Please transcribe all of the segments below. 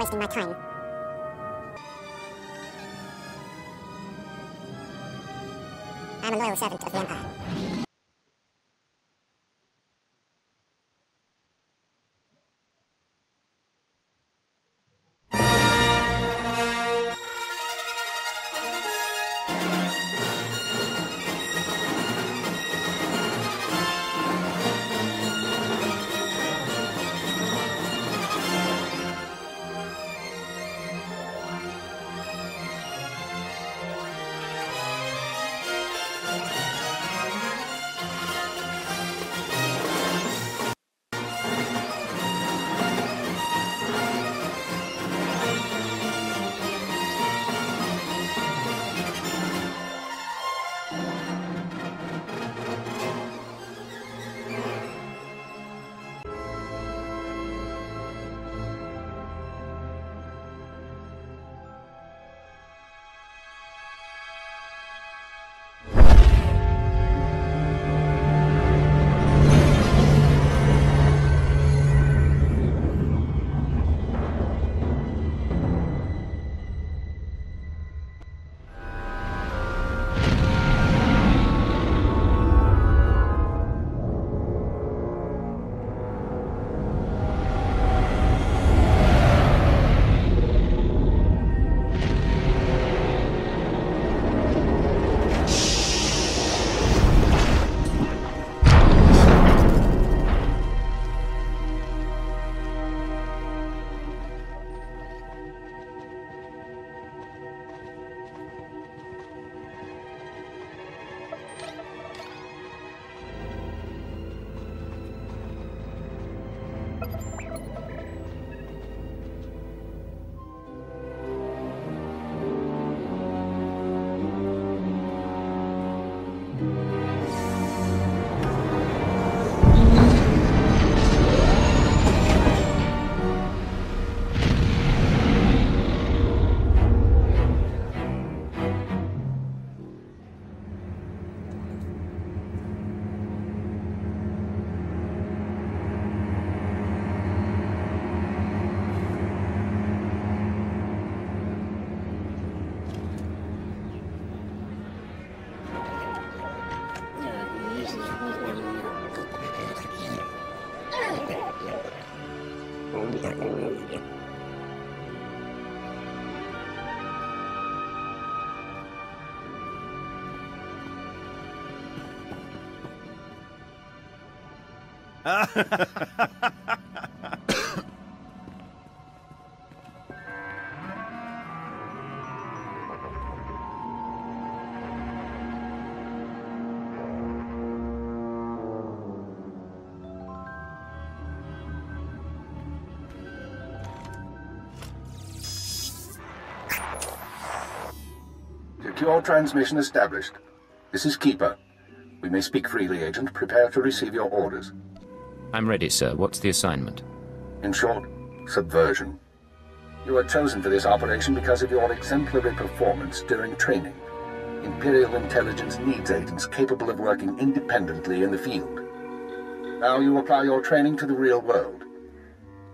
wasting my time. I'm a loyal servant of the Empire. Secure transmission established. This is Keeper. We may speak freely, Agent. Prepare to receive your orders. I'm ready, sir. What's the assignment? In short, subversion. You were chosen for this operation because of your exemplary performance during training. Imperial intelligence needs agents capable of working independently in the field. Now you apply your training to the real world.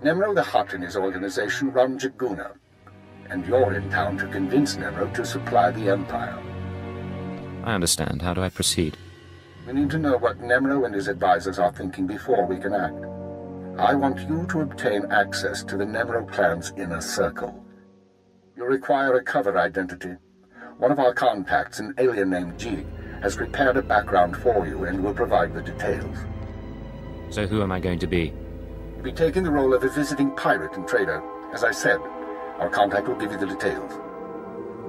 Nemro the Hutt and his organization run Jaguna, and you're in town to convince Nemro to supply the Empire. I understand. How do I proceed? We need to know what Nemro and his advisors are thinking before we can act. I want you to obtain access to the Nemro clan's inner circle. You require a cover identity. One of our contacts, an alien named G, has prepared a background for you and will provide the details. So who am I going to be? You'll be taking the role of a visiting pirate and trader. As I said, our contact will give you the details.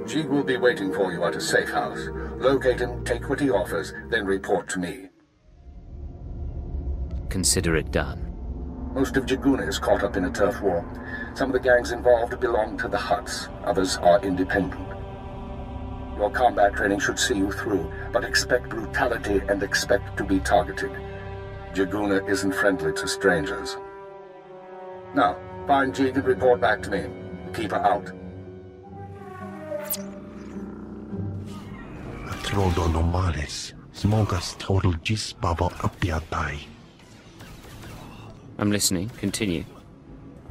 G will be waiting for you at a safe house. Locate him, take what he offers, then report to me. Consider it done. Most of Jaguna is caught up in a turf war. Some of the gangs involved belong to the Hutts. Others are independent. Your combat training should see you through, but expect brutality and expect to be targeted. Jaguna isn't friendly to strangers. Now, find Jig and report back to me. Keep her out. Trodo normales. Smogas total gisbabo apiatai. I'm listening. Continue.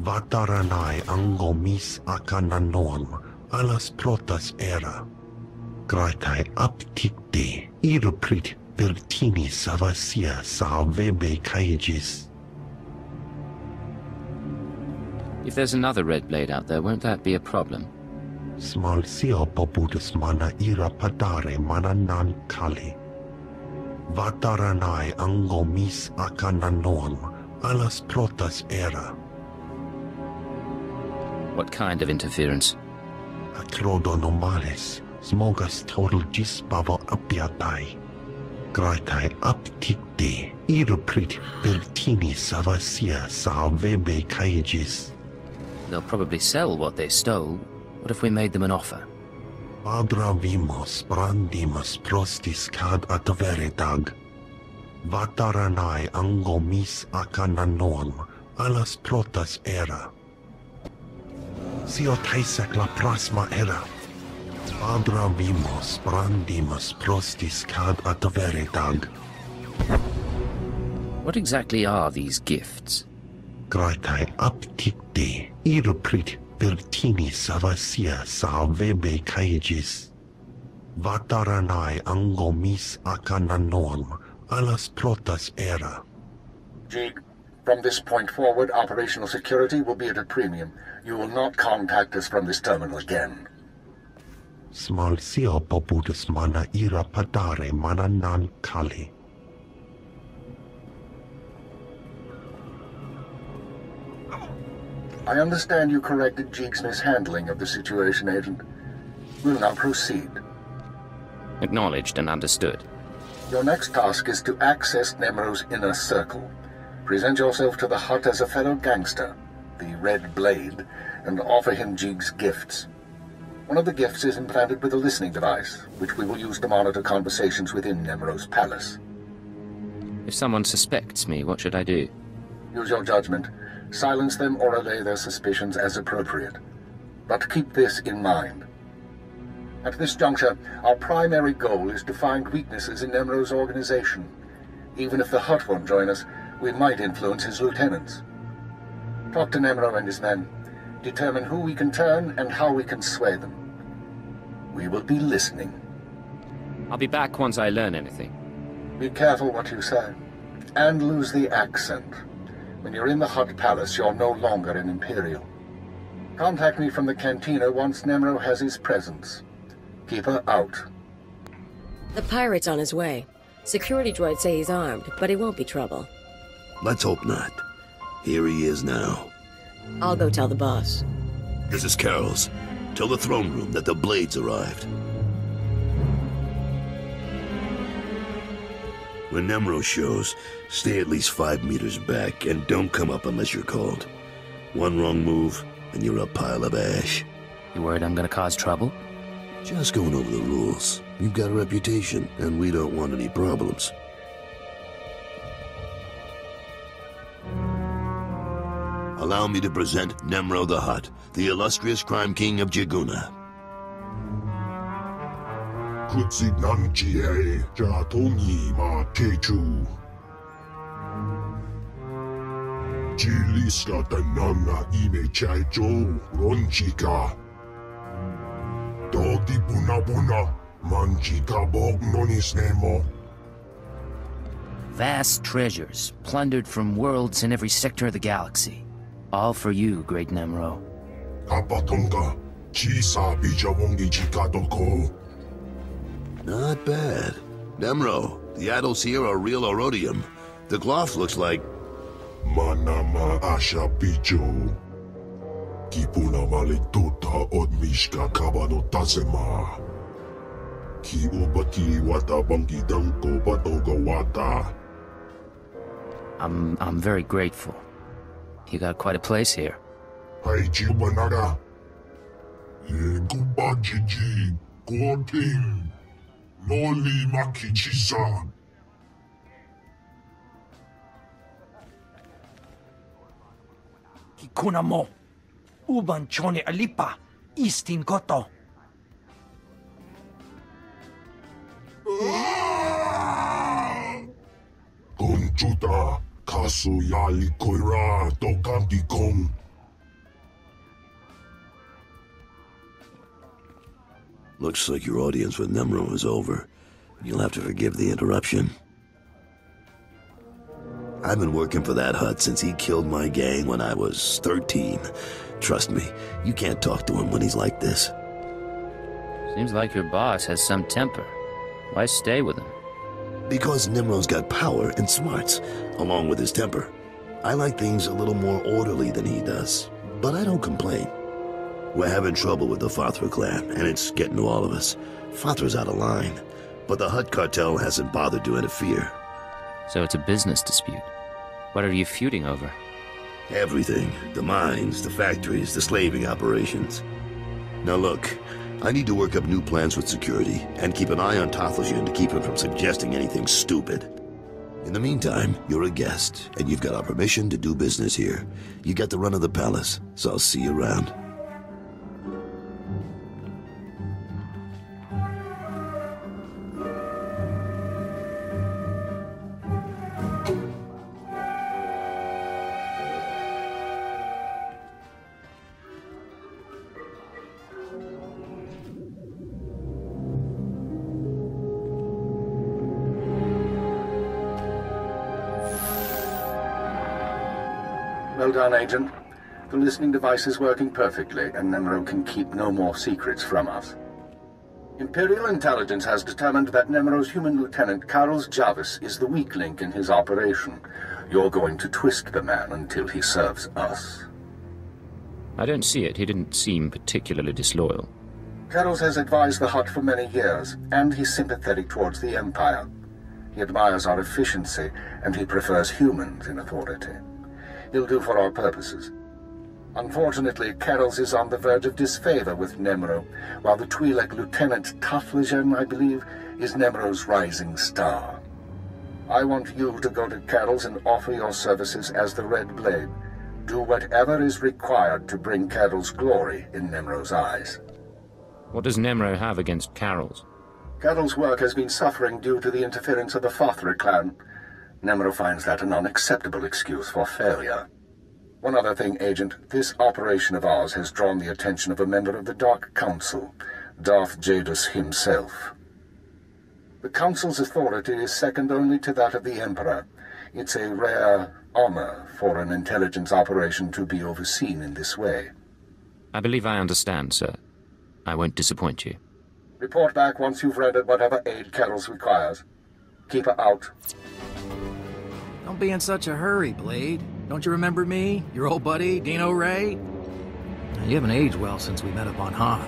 Vataranai angomis akananorm, alas protas era. Gratai aptikte, iruprit vertini savasia salvebe kaigis. If there's another red blade out there, won't that be a problem? Small sio poputus mana ira padare mana nan kali. Vataranai angomis akananorm, alas protas era. What kind of interference? Acrodonomales, smogas total dispavo apiatai. Gratai aptikte, iruprit vertini savasia salvebe kaigis. They'll probably sell what they stole. What if we made them an offer? Padra vimos brandimus prostis cad adveretag. Vataranai angomis akananorm, alas protas era. Sio taisek la prasma era. Padra vimos brandimus prostis cad adveretag. What exactly are these gifts? Gratai aptikte, iruprit vertini savasia salvebe kaigis. Vataranai angomis akananorm, alas protas era. Jig, from this point forward, operational security will be at a premium. You will not contact us from this terminal again. Small sio poputus mana ira padare mana nan kali. I understand you corrected Jig's mishandling of the situation, Agent. We'll now proceed. Acknowledged and understood. Your next task is to access Nemro's inner circle. Present yourself to the Hut as a fellow gangster, the Red Blade, and offer him Jig's gifts. One of the gifts is implanted with a listening device, which we will use to monitor conversations within Nemro's palace. If someone suspects me, what should I do? Use your judgment. Silence them or allay their suspicions as appropriate. But keep this in mind. At this juncture, our primary goal is to find weaknesses in Nemro's organization. Even if the Hut won't join us, we might influence his lieutenants. Talk to Nemro and his men. Determine who we can turn and how we can sway them. We will be listening. I'll be back once I learn anything. Be careful what you say. And lose the accent. When you're in the Hut Palace, you're no longer an Imperial. Contact me from the cantina once Nemro has his presence. Keep her out. The pirate's on his way. Security droids say he's armed, but he won't be trouble. Let's hope not. Here he is now. I'll go tell the boss. This is Carol's. Tell the throne room that the Blades arrived. When Nemro shows, stay at least 5 meters back and don't come up unless you're called. One wrong move, and you're a pile of ash. You worried I'm gonna cause trouble? Just going over the rules. You've got a reputation, and we don't want any problems. Allow me to present Nemro the Hutt, the illustrious crime king of Jiguna. Kutsinanjie Jatongi ma Kechu Jiliska Tananga Ime Chaijo Ronchika Doti Buna Buna Manchika Bog Nonis Nemo. Vast treasures, plundered from worlds in every sector of the galaxy. All for you, great Nemro. Kapatonga Chisa Bijawongi Chikatoko. Not bad. Nemro, the idols here are real Orodium. The cloth looks like... Manama Asha Bijo. Kipuna Malituta Odmishka Kabano Tasema. Ki Ubaki Wata Bangi Danko Batoga Wata. I'm very grateful. You got quite a place here. Hai Jubanaga. Gubajiji. Goting. Noli Makichisa. Kikuna mo. Uban chone alipa. Istin koto. Conchuta. Kasu Yali Koira. Tokanti Kong. Looks like your audience with Nemro is over. You'll have to forgive the interruption. I've been working for that Hutt since he killed my gang when I was 13. Trust me, you can't talk to him when he's like this. Seems like your boss has some temper. Why stay with him? Because Nimro's got power and smarts, along with his temper. I like things a little more orderly than he does, but I don't complain. We're having trouble with the Fathra clan, and it's getting to all of us. Fathra's out of line, but the Hutt cartel hasn't bothered to interfere. So it's a business dispute. What are you feuding over? Everything. The mines, the factories, the slaving operations. Now look, I need to work up new plans with security, and keep an eye on Tathlosian to keep him from suggesting anything stupid. In the meantime, you're a guest, and you've got our permission to do business here. You got the run of the palace, so I'll see you around. Well done, Agent. The listening device is working perfectly, and Nemro can keep no more secrets from us. Imperial intelligence has determined that Nemro's human lieutenant, Carlos Jarvis, is the weak link in his operation. You're going to twist the man until he serves us. I don't see it. He didn't seem particularly disloyal. Carlos has advised the Hutt for many years, and he's sympathetic towards the Empire. He admires our efficiency, and he prefers humans in authority. He'll do for our purposes. Unfortunately, Carroll's is on the verge of disfavor with Nemro, while the Twi'lek Lieutenant Tathlosian, I believe, is Nemro's rising star. I want you to go to Carroll's and offer your services as the Red Blade. Do whatever is required to bring Carroll's glory in Nemro's eyes. What does Nemro have against Carroll's? Carroll's work has been suffering due to the interference of the Fathra clan. Nemro finds that an unacceptable excuse for failure. One other thing, Agent. This operation of ours has drawn the attention of a member of the Dark Council, Darth Jadus himself. The Council's authority is second only to that of the Emperor. It's a rare honor for an intelligence operation to be overseen in this way. I believe I understand, sir. I won't disappoint you. Report back once you've rendered whatever aid Carroll's requires. Keep her out. Don't be in such a hurry, Blade. Don't you remember me? Your old buddy, Dino Ray? Now, you haven't aged well since we met up on Hoth.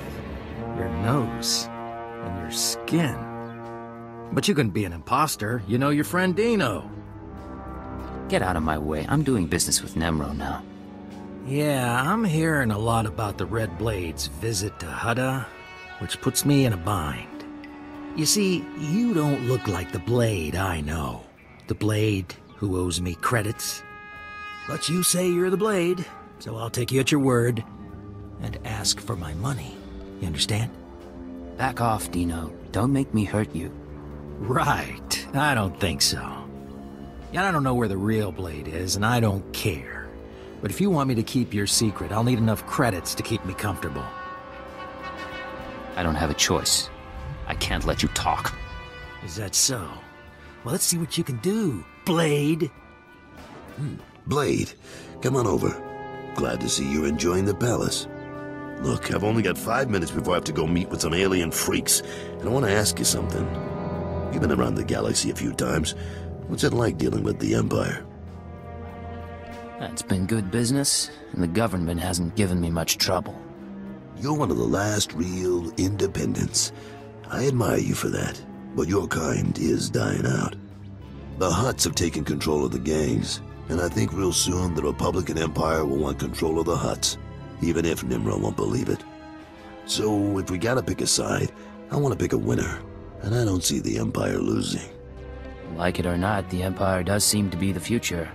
Your nose and your skin. But you couldn't be an imposter. You know your friend Dino. Get out of my way. I'm doing business with Nemro now. Yeah, I'm hearing a lot about the Red Blade's visit to Hutta, which puts me in a bind. You see, you don't look like the Blade I know. The Blade who owes me credits. But you say you're the Blade, so I'll take you at your word and ask for my money. You understand? Back off, Dino. Don't make me hurt you. Right. I don't think so. Yeah, I don't know where the real Blade is, and I don't care. But if you want me to keep your secret, I'll need enough credits to keep me comfortable. I don't have a choice. I can't let you talk. Is that so? Well, let's see what you can do, Blade. Blade, come on over. Glad to see you're enjoying the palace. Look, I've only got 5 minutes before I have to go meet with some alien freaks, and I want to ask you something. You've been around the galaxy a few times. What's it like dealing with the Empire? It's been good business, and the government hasn't given me much trouble. You're one of the last real independents. I admire you for that, but your kind is dying out. The Hutts have taken control of the gangs, and I think real soon the Republican Empire will want control of the Hutts, even if Nimro won't believe it. So if we gotta pick a side, I want to pick a winner, and I don't see the Empire losing. Like it or not, the Empire does seem to be the future.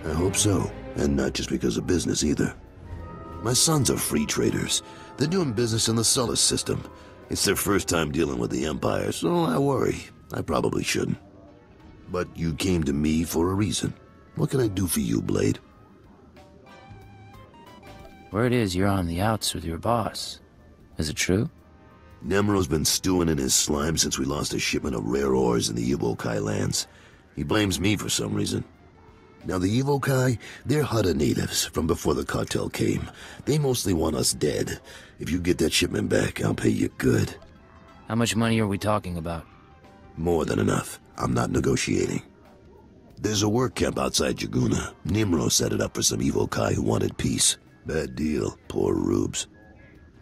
I hope so, and not just because of business either. My sons are free traders. They're doing business in the Sullus system. It's their first time dealing with the Empire, so I worry. I probably shouldn't. But you came to me for a reason. What can I do for you, Blade? Word is you're on the outs with your boss. Is it true? Nemro's been stewing in his slime since we lost a shipment of rare ores in the Evokai lands. He blames me for some reason. Now the Evokai, they're Hutta natives from before the cartel came. They mostly want us dead. If you get that shipment back, I'll pay you good. How much money are we talking about? More than enough. I'm not negotiating. There's a work camp outside Jaguna. Nimro set it up for some Evokai who wanted peace. Bad deal. Poor rubes.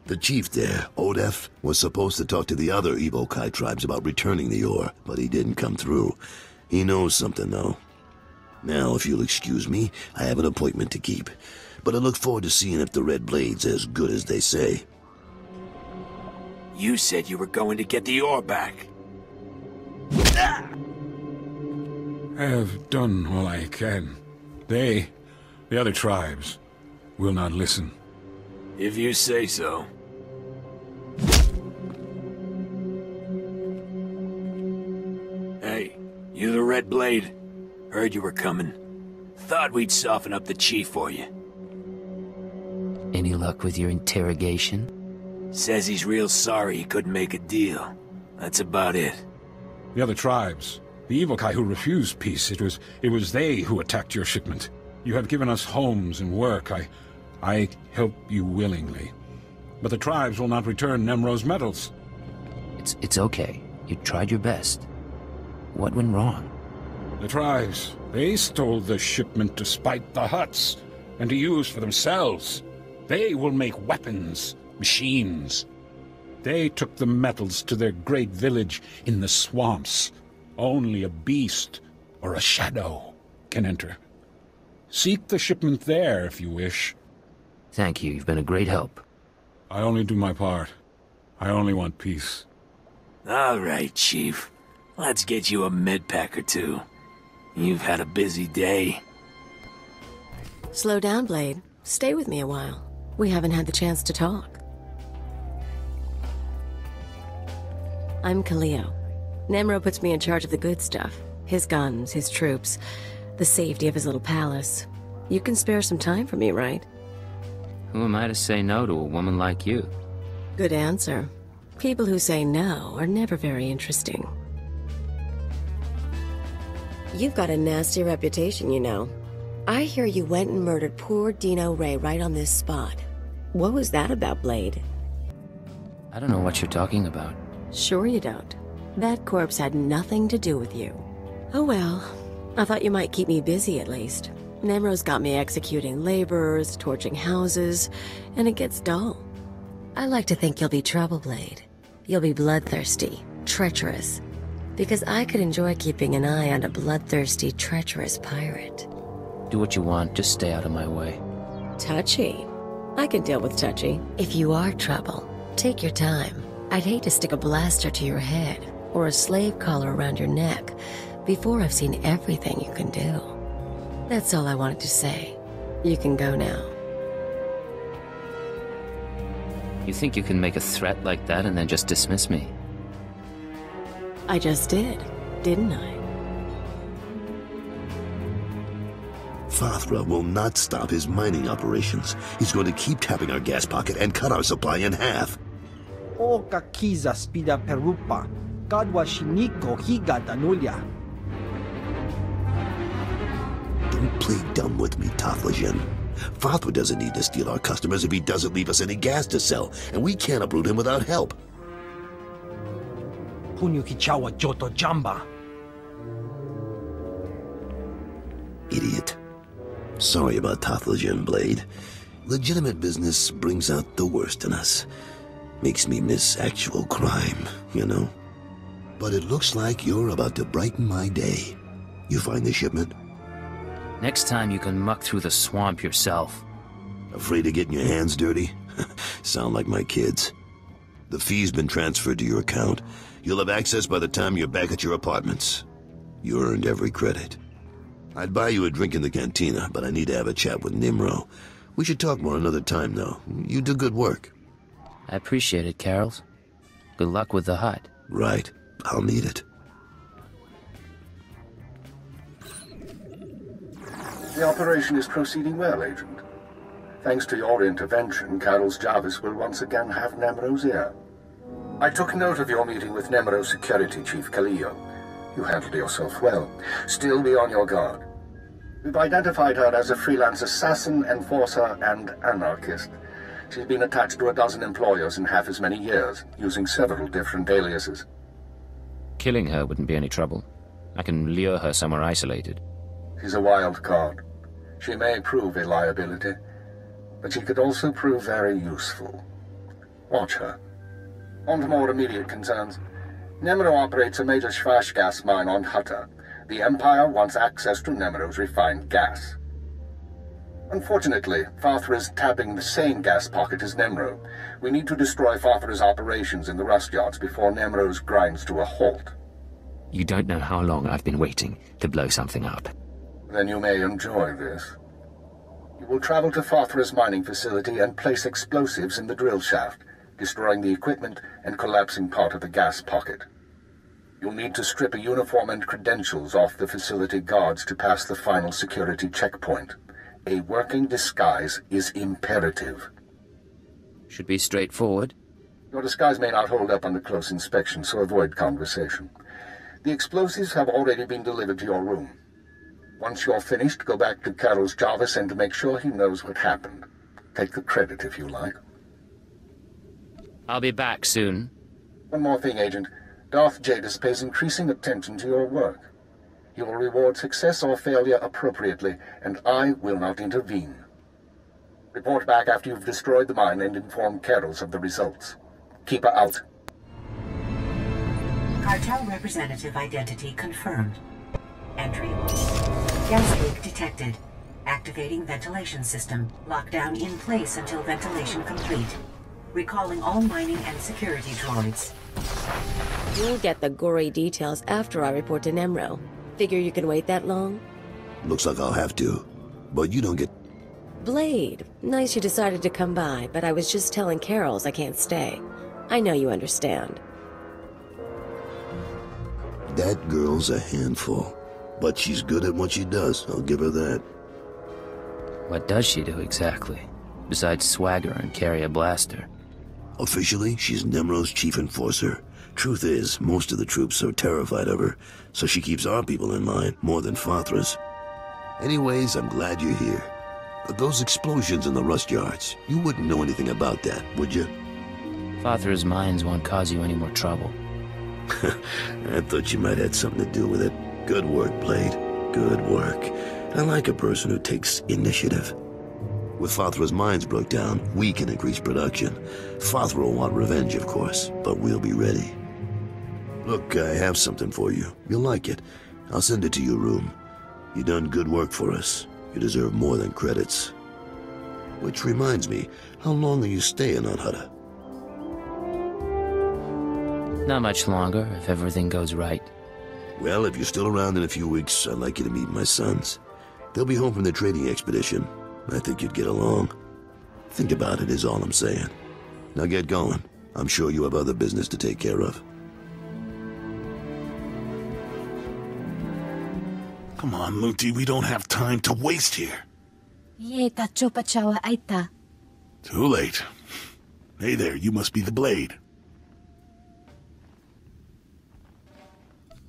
The chief there, Odef, was supposed to talk to the other Evokai tribes about returning the ore, but he didn't come through. He knows something, though. Now, if you'll excuse me, I have an appointment to keep. But I look forward to seeing if the Red Blade's as good as they say. You said you were going to get the ore back. I have done all I can. They, the other tribes, will not listen. If you say so. Hey, you the Red Blade? Heard you were coming. Thought we'd soften up the chief for you. Any luck with your interrogation? Says he's real sorry he couldn't make a deal. That's about it. The other tribes, the Evokai who refused peace, it was they who attacked your shipment. You have given us homes and work. I help you willingly. But the tribes will not return Nemro's metals. It's okay. You tried your best. What went wrong? The tribes, they stole the shipment to spite the Hutts, and to use for themselves. They will make weapons, machines. They took the metals to their great village in the swamps. Only a beast or a shadow can enter. Seek the shipment there if you wish. Thank you. You've been a great help. I only do my part. I only want peace. All right, Chief. Let's get you a med pack or two. You've had a busy day. Slow down, Blade. Stay with me a while. We haven't had the chance to talk. I'm Kaleo. Nemro puts me in charge of the good stuff. His guns, his troops, the safety of his little palace. You can spare some time for me, right? Who am I to say no to a woman like you? Good answer. People who say no are never very interesting. You've got a nasty reputation, you know. I hear you went and murdered poor Dino Ray right on this spot. What was that about, Blade? I don't know what you're talking about. Sure you don't. That corpse had nothing to do with you. Oh well, I thought you might keep me busy at least. Nemro's got me executing laborers, torching houses, and it gets dull. I like to think you'll be trouble, Blade. You'll be bloodthirsty, treacherous. Because I could enjoy keeping an eye on a bloodthirsty, treacherous pirate. Do what you want, just stay out of my way. Touchy. I can deal with touchy. If you are trouble, take your time. I'd hate to stick a blaster to your head, or a slave collar around your neck, before I've seen everything you can do. That's all I wanted to say. You can go now. You think you can make a threat like that and then just dismiss me? I just did, didn't I? Fathra will not stop his mining operations. He's going to keep tapping our gas pocket and cut our supply in half. O kakiza spida perupa, kadwa shiniko higa danulia. Don't play dumb with me, Taflajan. Fathra doesn't need to steal our customers if he doesn't leave us any gas to sell, and we can't uproot him without help. Punyukichawa joto jamba. Idiot. Sorry about Taflajan, Blade. Legitimate business brings out the worst in us. Makes me miss actual crime, you know? But it looks like you're about to brighten my day. You find the shipment? Next time you can muck through the swamp yourself. Afraid of getting your hands dirty? Sound like my kids. The fee's been transferred to your account. You'll have access by the time you're back at your apartments. You earned every credit. I'd buy you a drink in the cantina, but I need to have a chat with Nimro. We should talk more another time, though. You do good work. I appreciate it, Carols. Good luck with the hut. Right. I'll need it. The operation is proceeding well, Agent. Thanks to your intervention, Carol's Jarvis will once again have Nemro's ear. I took note of your meeting with Nemro Security Chief Kaleo. You handled yourself well. Still be on your guard. We've identified her as a freelance assassin, enforcer, and anarchist. She's been attached to a dozen employers in half as many years, using several different aliases. Killing her wouldn't be any trouble. I can lure her somewhere isolated. She's a wild card. She may prove a liability, but she could also prove very useful. Watch her. On to more immediate concerns. Nemro operates a major Schwash gas mine on Hutta. The Empire wants access to Nemro's refined gas. Unfortunately, Fathra is tapping the same gas pocket as Nemro. We need to destroy Fathra's operations in the rust yards before Nemro's grinds to a halt. You don't know how long I've been waiting to blow something up. Then you may enjoy this. You will travel to Fathra's mining facility and place explosives in the drill shaft, destroying the equipment and collapsing part of the gas pocket. You'll need to strip a uniform and credentials off the facility guards to pass the final security checkpoint. A working disguise is imperative. Should be straightforward. Your disguise may not hold up under close inspection, so avoid conversation. The explosives have already been delivered to your room. Once you're finished, go back to Carol's Jarvis and make sure he knows what happened. Take the credit if you like. I'll be back soon. One more thing, Agent. Darth Jadis pays increasing attention to your work. He will reward success or failure appropriately, and I will not intervene. Report back after you've destroyed the mine and inform Carols of the results. Keep her out. Cartel representative identity confirmed. Entry. Gas leak detected. Activating ventilation system. Lockdown in place until ventilation complete. Recalling all mining and security droids. You'll get the gory details after I report to Nemro. Figure you can wait that long? Looks like I'll have to. But you don't get... Blade, nice you decided to come by, but I was just telling Carols I can't stay. I know you understand. That girl's a handful. But she's good at what she does, I'll give her that. What does she do exactly? Besides swagger and carry a blaster? Officially, she's Nemro's chief enforcer. Truth is, most of the troops are terrified of her, so she keeps our people in line more than Fathra's. Anyways, I'm glad you're here. But those explosions in the rust yards, you wouldn't know anything about that, would you? Fathra's mines won't cause you any more trouble. I thought you might have something to do with it. Good work, Blade. Good work. I like a person who takes initiative. With Fathra's mines broke down, we can increase production. Fathra will want revenge, of course, but we'll be ready. Look, I have something for you. You'll like it. I'll send it to your room. You done good work for us. You deserve more than credits. Which reminds me, how long are you staying on Hutta? Not much longer, if everything goes right. Well, if you're still around in a few weeks, I'd like you to meet my sons. They'll be home from their trading expedition. I think you'd get along. Think about it is all I'm saying. Now get going. I'm sure you have other business to take care of. Come on, Luti, we don't have time to waste here. Too late. Hey there, you must be the Blade.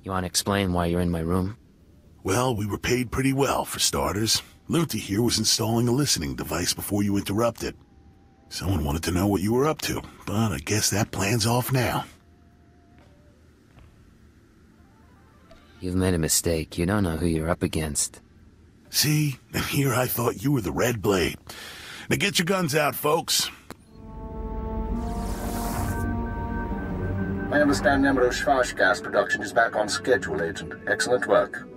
You want to explain why you're in my room? Well, we were paid pretty well, for starters. Luti here was installing a listening device before you interrupted. Someone wanted to know what you were up to, but I guess that plan's off now. You've made a mistake. You don't know who you're up against. See? And here I thought you were the Red Blade. Now get your guns out, folks. I understand Nemro's Schwash gas production is back on schedule, Agent. Excellent work.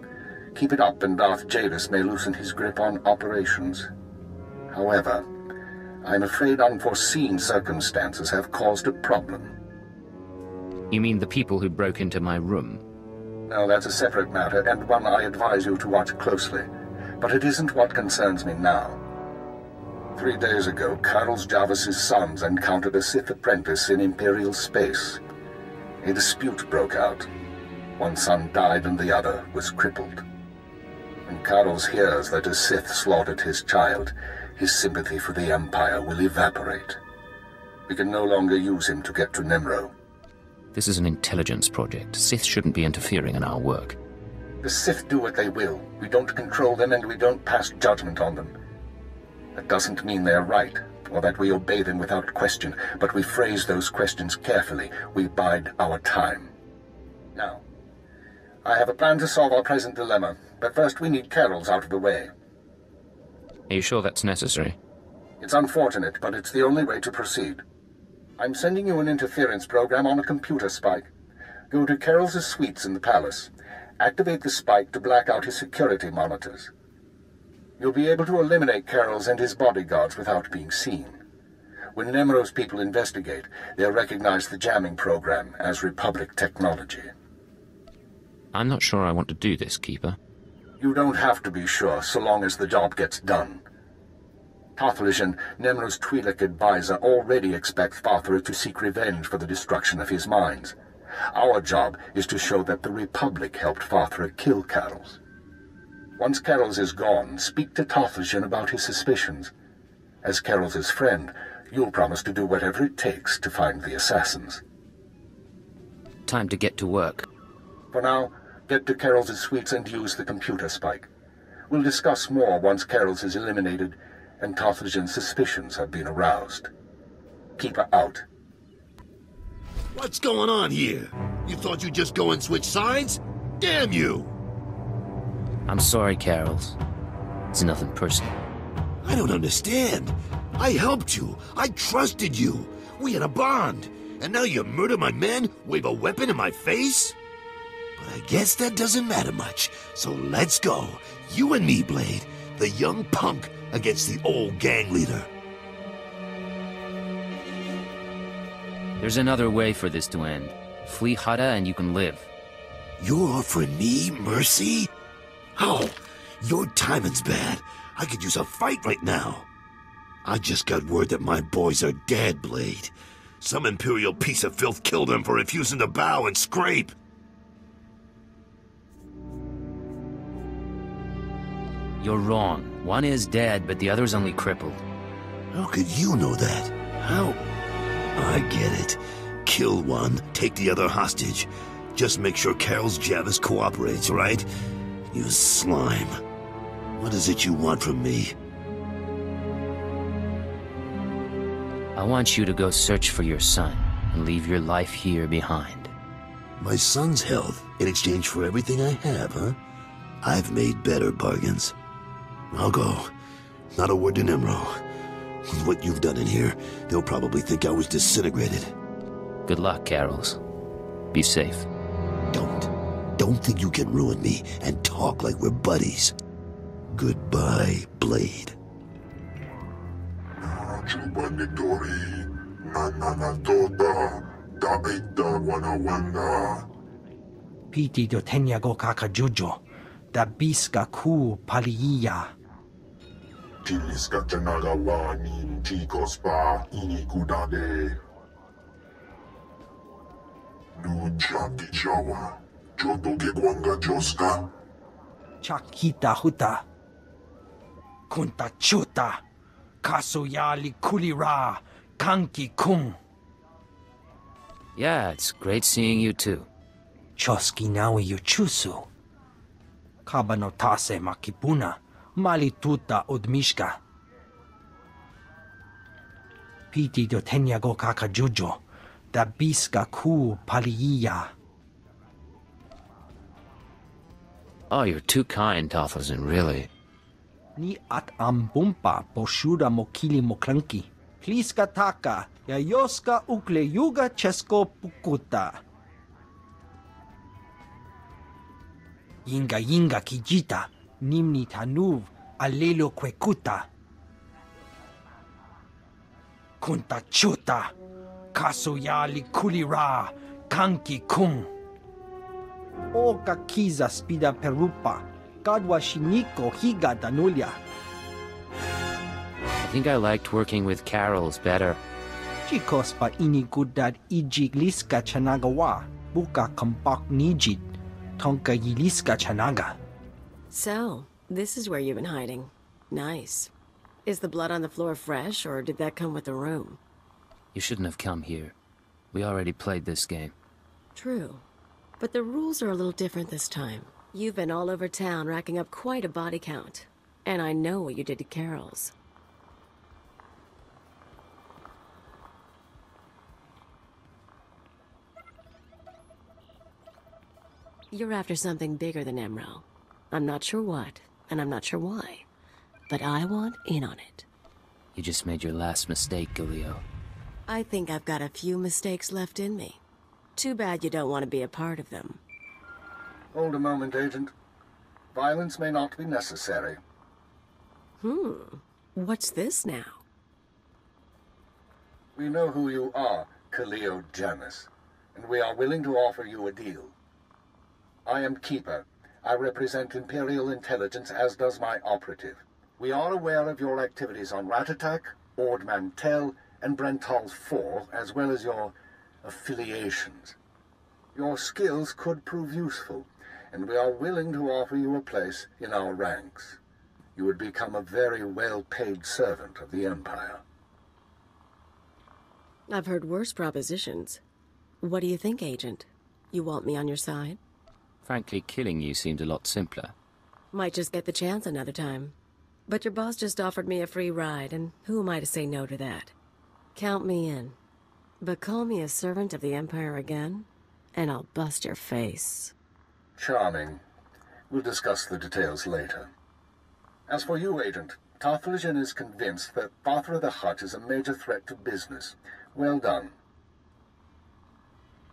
Keep it up and Darth Jadis may loosen his grip on operations. However, I'm afraid unforeseen circumstances have caused a problem. You mean the people who broke into my room? No, that's a separate matter, and one I advise you to watch closely. But it isn't what concerns me now. 3 days ago, Carol's Jarvis's sons encountered a Sith apprentice in Imperial space. A dispute broke out. One son died and the other was crippled. When Carlos hears that a Sith slaughtered his child, his sympathy for the Empire will evaporate. We can no longer use him to get to Nemro. This is an intelligence project. Sith shouldn't be interfering in our work. The Sith do what they will. We don't control them and we don't pass judgment on them. That doesn't mean they're right, or that we obey them without question, but we phrase those questions carefully. We bide our time. Now, I have a plan to solve our present dilemma, but first we need Carol's out of the way. Are you sure that's necessary? It's unfortunate, but it's the only way to proceed. I'm sending you an interference program on a computer spike. Go to Carol's suites in the palace. Activate the spike to black out his security monitors. You'll be able to eliminate Carol's and his bodyguards without being seen. When Nemro's people investigate, they'll recognize the jamming program as Republic technology. I'm not sure I want to do this, Keeper. You don't have to be sure, so long as the job gets done. Tothlishan, Nemro's Twi'lek advisor, already expects Father to seek revenge for the destruction of his mines. Our job is to show that the Republic helped Father kill Carol's. Once Carol's is gone, speak to Tothlishan about his suspicions. As Carol's friend, you'll promise to do whatever it takes to find the assassins. Time to get to work. For now, get to Carol's suites and use the computer spike. We'll discuss more once Carol's is eliminated and Tothlishan's suspicions have been aroused. Keep her out. What's going on here? You thought you'd just go and switch sides? Damn you! I'm sorry, Carols. It's nothing personal. I don't understand. I helped you. I trusted you. We had a bond. And now you murder my men, wave a weapon in my face? But I guess that doesn't matter much. So let's go. You and me, Blade. The young punk against the old gang leader. There's another way for this to end. Flee Hutta and you can live. You're offering me mercy? How? Your timing's bad. I could use a fight right now. I just got word that my boys are dead, Blade. Some Imperial piece of filth killed them for refusing to bow and scrape. You're wrong. One is dead, but the other's only crippled. How could you know that? How? I get it. Kill one, take the other hostage. Just make sure Carol's Javis cooperates, right? You slime. What is it you want from me? I want you to go search for your son and leave your life here behind. My son's health in exchange for everything I have, huh? I've made better bargains. I'll go. Not a word to Nemro. With what you've done in here, they'll probably think I was disintegrated. Good luck, Carols. Be safe. Don't think you can ruin me and talk like we're buddies. Goodbye, Blade. Piti do tenya go kaka jojo, da biska ku paliya. Tiliska tenaga wa nin chicos pa inikudade. Nujati jawa, jodo ke gwanga joska. Chakita Hutta. Kunta chuta. Kasuyali kulira. Kanki kung. Yeah, it's great seeing you too. Choski nawi yuchusu. Kabanotase makipuna. Malituta odmishka. Piti do tenya go kaka jojo. Da biska ku paliya. Oh, you're too kind, Tothlishan, really. Ni at ambumpa poshuda mokili moklanki. Pliska taka, yayoska ukle yuga chesko pukuta. Yinga kijita, nimni tanuv, alelo kwekuta. Kunta chuta, kasuyali kulira, kanki kung. Oka kiza spida perupa, kadwa shiniko higa danulia. I think I liked working with Carols better. Chikos pa inigudad ijigliska chanagawa, buka kampak nijit, tonka yiliska chanaga. So, this is where you've been hiding. Nice. Is the blood on the floor fresh, or did that come with the room? You shouldn't have come here. We already played this game. True. But the rules are a little different this time. You've been all over town racking up quite a body count. And I know what you did to Carol's. You're after something bigger than Emerald. I'm not sure what, and I'm not sure why. But I want in on it. You just made your last mistake, Galileo. I think I've got a few mistakes left in me. Too bad you don't want to be a part of them. Hold a moment, Agent. Violence may not be necessary. What's this now? We know who you are, Kaleo Janus, and we are willing to offer you a deal. I am Keeper. I represent Imperial intelligence, as does my operative. We are aware of your activities on Ratatak, Ord Mantell, and Brental's Fall, as well as your affiliations. Your skills could prove useful, and we are willing to offer you a place in our ranks. You would become a very well-paid servant of the Empire. I've heard worse propositions. What do you think, Agent? You want me on your side? Frankly, killing you seemed a lot simpler. Might just get the chance another time. But your boss just offered me a free ride, and who am I to say no to that? Count me in. But call me a servant of the Empire again, and I'll bust your face. Charming. We'll discuss the details later. As for you, Agent, Tarthalion is convinced that Fathra the Hutt is a major threat to business. Well done.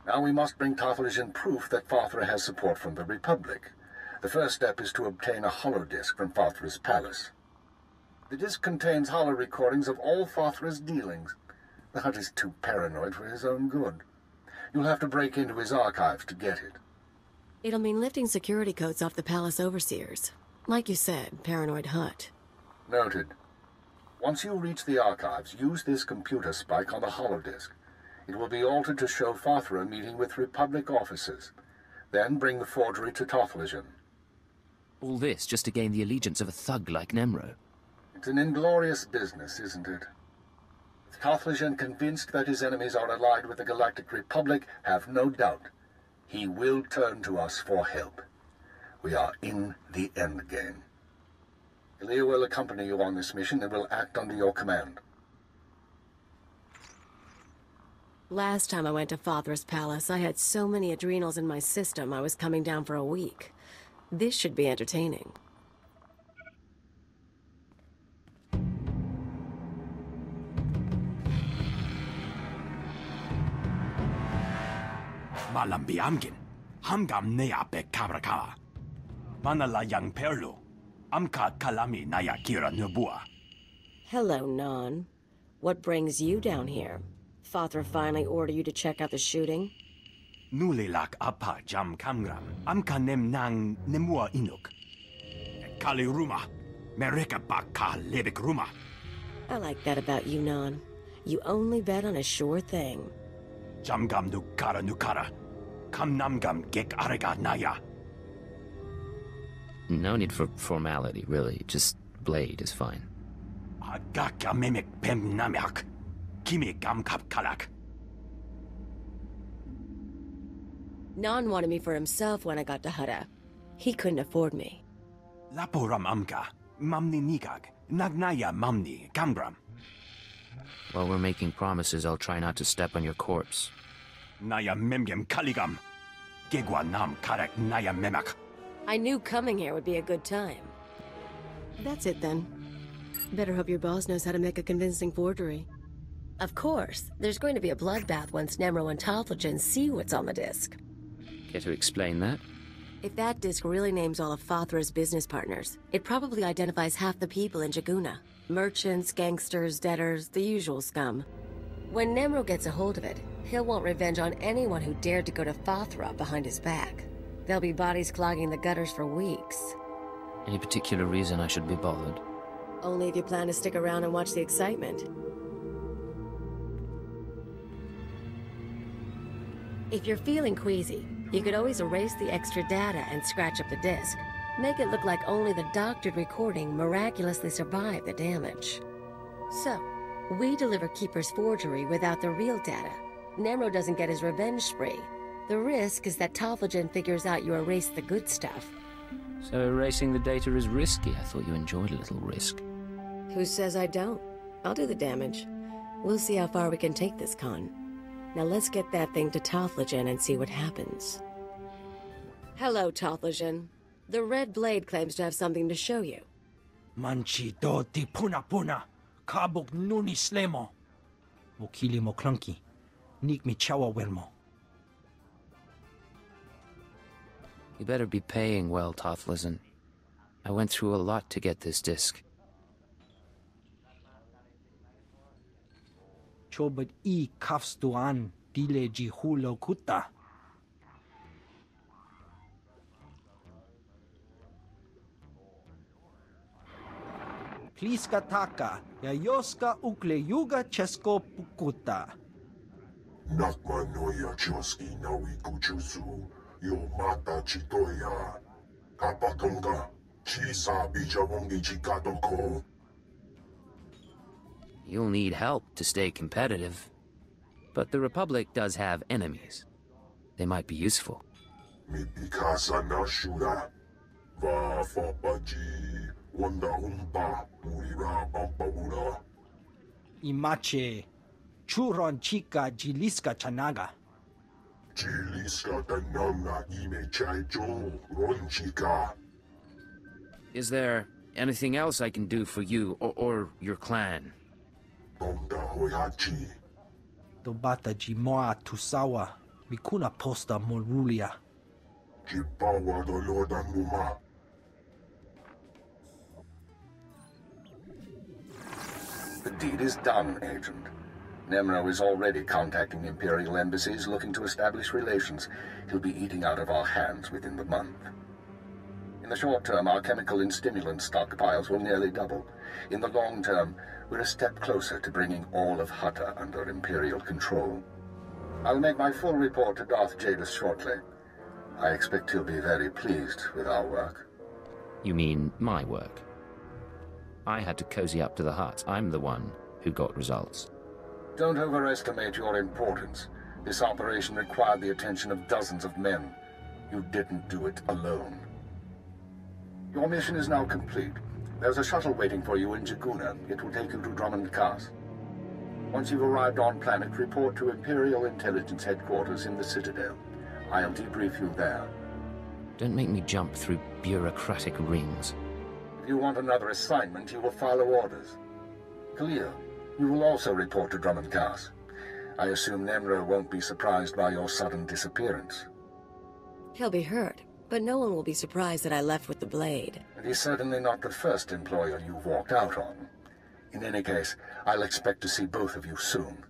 Now we must bring Tarthalion proof that Fathra has support from the Republic. The first step is to obtain a holodisk from Fathra's palace. The disk contains holo recordings of all Fathra's dealings. The Hutt is too paranoid for his own good. You'll have to break into his archives to get it. It'll mean lifting security codes off the palace overseers. Like you said, paranoid Hutt. Noted. Once you reach the archives, use this computer spike on the holodisk. It will be altered to show Fathra meeting with Republic officers. Then bring the forgery to Tarthalion. All this just to gain the allegiance of a thug like Nemro. It's an inglorious business, isn't it? With Tarthalion convinced that his enemies are allied with the Galactic Republic, have no doubt. He will turn to us for help. We are in the endgame. Ilya will accompany you on this mission and will act under your command. Last time I went to Fathra's palace, I had so many adrenals in my system I was coming down for a week. This should be entertaining. Malambi amgin, hamgam nea be kabraka. Manala yang perlo, amka kalami naya kira nubua. Hello, Non. What brings you down here? Fathra finally ordered you to check out the shooting? Nulilak apa jam kamgram, amka nem nang nemua inuk. Kali ruma, mereka baka lebek ruma. I like that about you, Non. You only bet on a sure thing. Jamgam nukara, kam namgam gek arega naya. No need for formality, really. Just blade is fine. Agaka memek pem namek. Kimi gam kap kalak. Non wanted me for himself when I got to Hutta. He couldn't afford me. Laporam amka, mamni nigag, nagnaya mamni, gambram. While we're making promises, I'll try not to step on your corpse. Naya memgem kaligam. Gegwa nam karak naya memak. I knew coming here would be a good time. That's it then. Better hope your boss knows how to make a convincing forgery. Of course, there's going to be a bloodbath once Nemro and Tarthalion see what's on the disc. Care to explain that? If that disc really names all of Fathra's business partners, it probably identifies half the people in Jaguna. Merchants, gangsters, debtors, the usual scum. When Nemro gets a hold of it, he'll want revenge on anyone who dared to go to Fathra behind his back. There'll be bodies clogging the gutters for weeks. Any particular reason I should be bothered? Only if you plan to stick around and watch the excitement. If you're feeling queasy, you could always erase the extra data and scratch up the disk. Make it look like only the doctored recording miraculously survived the damage. So, we deliver Keeper's forgery without the real data. Nemro doesn't get his revenge spree. The risk is that Tophagen figures out you erased the good stuff. So erasing the data is risky. I thought you enjoyed a little risk. Who says I don't? I'll do the damage. We'll see how far we can take this con. Now let's get that thing to Tophagen and see what happens. Hello, Tophagen. The Red Blade claims to have something to show you. Manchi do ti puna puna, kabuk nuni slemo. Wokili mo clunky, nik mi chawa welmo. You better be paying well, Tophagen. I went through a lot to get this disc. Chobad I kafstuan dile ji hulo kuta. Pliska taka, yayoska ukle yuga chesko pukuta. Nakma noya choski nawi kuchuzu, yo mata chitoya. Kapatonga, chisa bijawongi chikatoko. You'll need help to stay competitive. But the Republic does have enemies. They might be useful. Mipikasa na shura. Va fabaji. Wanda umpa. Murira bampabura. Imache. Churon chica jiliska chanaga. Jiliska tanamna ime chaijo. Ron chica. Is there anything else I can do for you or your clan? Donda hoyachi. Dobata jimoa tusawa. Mikuna posta morulia. Jipawa doloda numa. The deed is done, Agent. Nemro is already contacting Imperial embassies looking to establish relations. He'll be eating out of our hands within the month. In the short term, our chemical and stimulant stockpiles will nearly double. In the long term, we're a step closer to bringing all of Hutta under Imperial control. I'll make my full report to Darth Jadis shortly. I expect he'll be very pleased with our work. You mean my work? I had to cozy up to the Hutt. I'm the one who got results. Don't overestimate your importance. This operation required the attention of dozens of men. You didn't do it alone. Your mission is now complete. There's a shuttle waiting for you in Jaguna. It will take you to Drummond Cast. Once you've arrived on planet, report to Imperial Intelligence Headquarters in the Citadel. I'll debrief you there. Don't make me jump through bureaucratic rings. If you want another assignment, you will follow orders. Khalil, you will also report to Drummond Cast. I assume Nemro won't be surprised by your sudden disappearance. He'll be hurt, but no one will be surprised that I left with the blade. And he's certainly not the first employer you've walked out on. In any case, I'll expect to see both of you soon.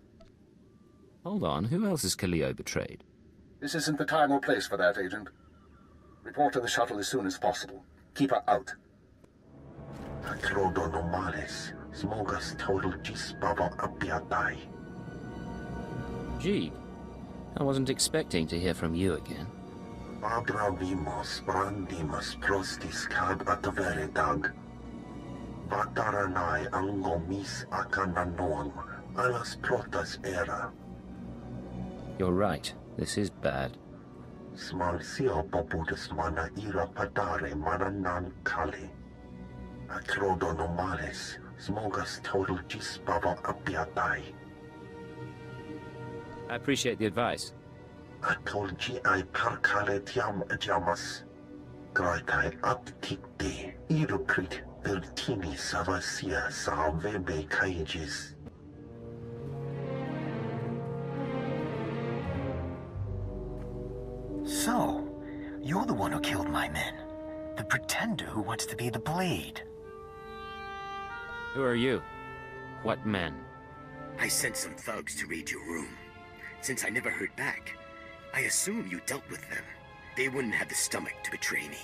Hold on, who else has Khalil betrayed? This isn't the time or place for that, Agent. Report to the shuttle as soon as possible. Keep her out. Atrodo normales, smogas total gisbaba apiatai. Gee, I wasn't expecting to hear from you again. Abravimos brandimas prostis cad ataveredag. Vataranai angomis akananoam, alas protas era. You're right, this is bad. Smalsio poputus mana ira padare mananan kali. Atrodo normales, smogas total gisbaba apiatai. I appreciate the advice. Atolgi ai parkale tiam jamas. Graitai aptikte, iruprit vertini savasia savebe kaijis. So, you're the one who killed my men. The pretender who wants to be the Blade. Who are you? What men? I sent some thugs to raid your room. Since I never heard back, I assume you dealt with them. They wouldn't have the stomach to betray me.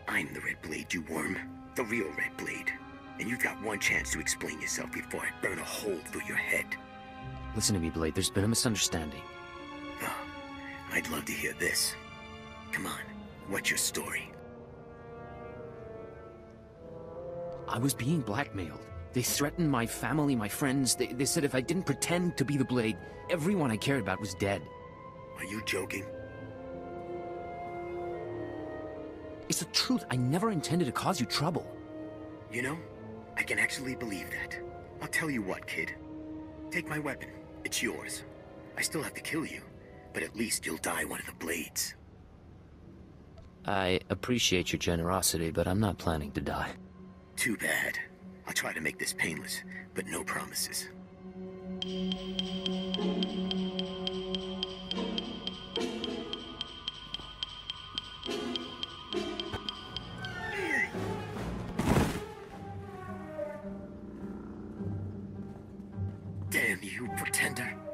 I'm the Red Blade, you worm. The real Red Blade. And you've got one chance to explain yourself before I burn a hole through your head. Listen to me, Blade. There's been a misunderstanding. Oh, I'd love to hear this. Come on, what's your story? I was being blackmailed. They threatened my family, my friends. They said if I didn't pretend to be the Blade, everyone I cared about was dead. Are you joking? It's the truth. I never intended to cause you trouble. You know, I can actually believe that. I'll tell you what, kid. Take my weapon. It's yours. I still have to kill you, but at least you'll die one of the blades. I appreciate your generosity, but I'm not planning to die. Too bad. I'll try to make this painless, but no promises. Damn you, pretender.